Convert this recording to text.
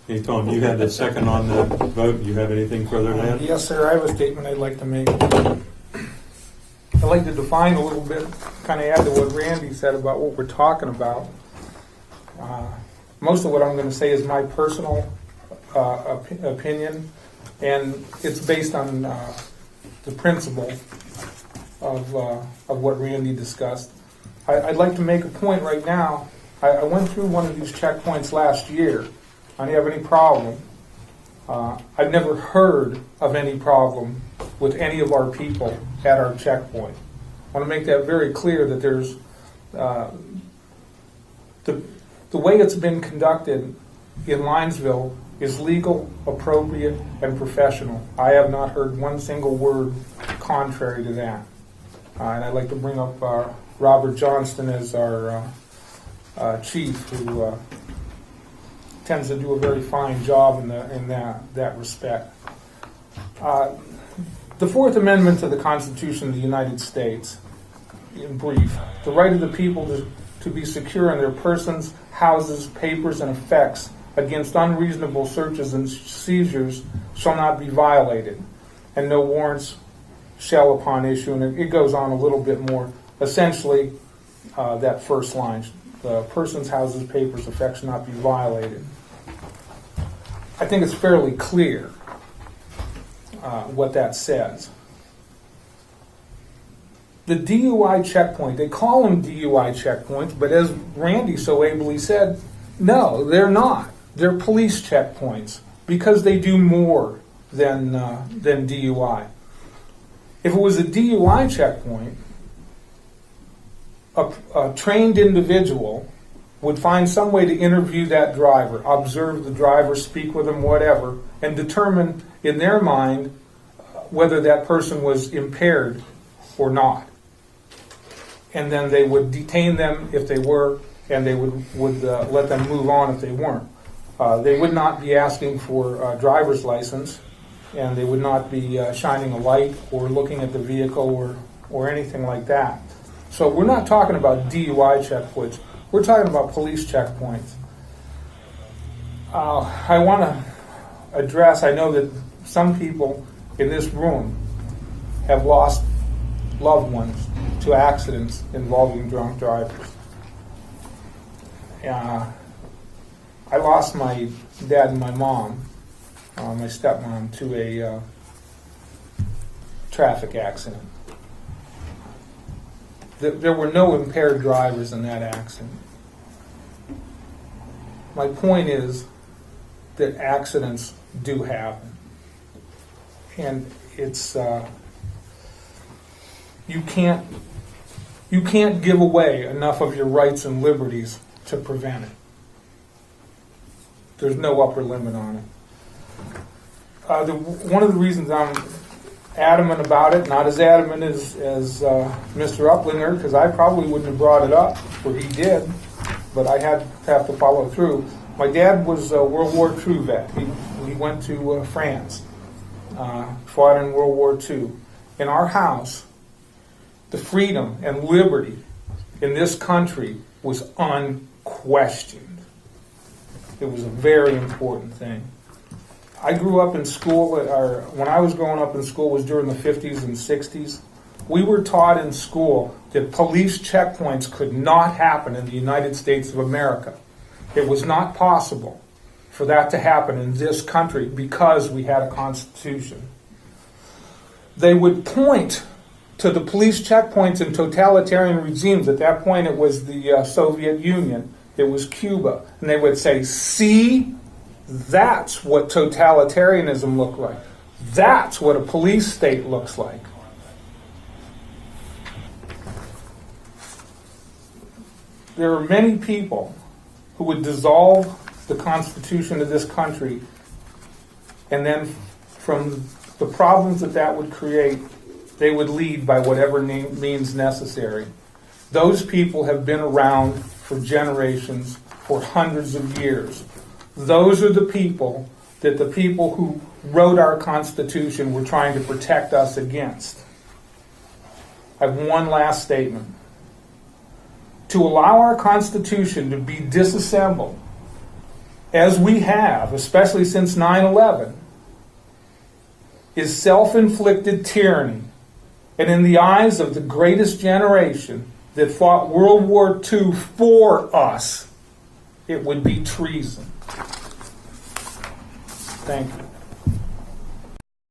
Hey, Tom, you had the second on the vote. You have anything further to add? Yes, sir. I have a statement I'd like to make. I'd like to define a little bit, kind of add to what Randy said about what we're talking about. Most of what I'm going to say is my personal opinion, and it's based on the principle of what Randy discussed. I'd like to make a point right now. I went through one of these checkpoints last year. I didn't have any problem. I've never heard of any problem with any of our people at our checkpoint. I want to make that very clear that there's the way it's been conducted in Linesville is legal, appropriate, and professional. I have not heard one single word contrary to that. And I'd like to bring up Robert Johnston as our chief, who tends to do a very fine job in that respect. The Fourth Amendment to the Constitution of the United States, in brief, the right of the people to be secure in their persons, houses, papers, and effects against unreasonable searches and seizures shall not be violated, and no warrants shall upon issue. And it goes on a little bit more. Essentially, that first line, the persons, houses, papers, effects shall not be violated. I think it's fairly clear what that says. The DUI checkpoint, they call them DUI checkpoints, but as Randy so ably said, no, they're not. They're police checkpoints because they do more than DUI. If it was a DUI checkpoint, a trained individual would find some way to interview that driver, observe the driver, speak with him, whatever, and determine in their mind whether that person was impaired or not. And then they would detain them if they were, and they would let them move on if they weren't. They would not be asking for a driver's license, and they would not be shining a light or looking at the vehicle or anything like that. So we're not talking about DUI checkpoints. We're talking about police checkpoints. I want to address, I know that some people in this room have lost loved ones to accidents involving drunk drivers. I lost my dad and my mom, my stepmom, to a traffic accident. There were no impaired drivers in that accident. My point is that accidents do happen. And it's you can't give away enough of your rights and liberties to prevent it. There's no upper limit on it. One of the reasons I'm adamant about it, not as adamant as Mr. Uplinger, because I probably wouldn't have brought it up, or he did, but I have to follow through. My dad was a World War II vet. He went to France, fought in World War II. In our house, the freedom and liberty in this country was unquestioned. It was a very important thing. I grew up in school, or when I was growing up in school was during the 50s and 60s. We were taught in school that police checkpoints could not happen in the United States of America. It was not possible for that to happen in this country because we had a constitution. They would point to the police checkpoints in totalitarian regimes. At that point it was the Soviet Union, it was Cuba, and they would say, see, that's what totalitarianism looked like. That's what a police state looks like. There are many people who would dissolve the Constitution of this country, and then from the problems that would create, they would lead by whatever means necessary. Those people have been around for generations, for hundreds of years. Those are the people that the people who wrote our Constitution were trying to protect us against. I have one last statement. To allow our Constitution to be disassembled as we have, especially since 9/11, is self-inflicted tyranny. And in the eyes of the greatest generation that fought World War II for us, it would be treason. Thank you.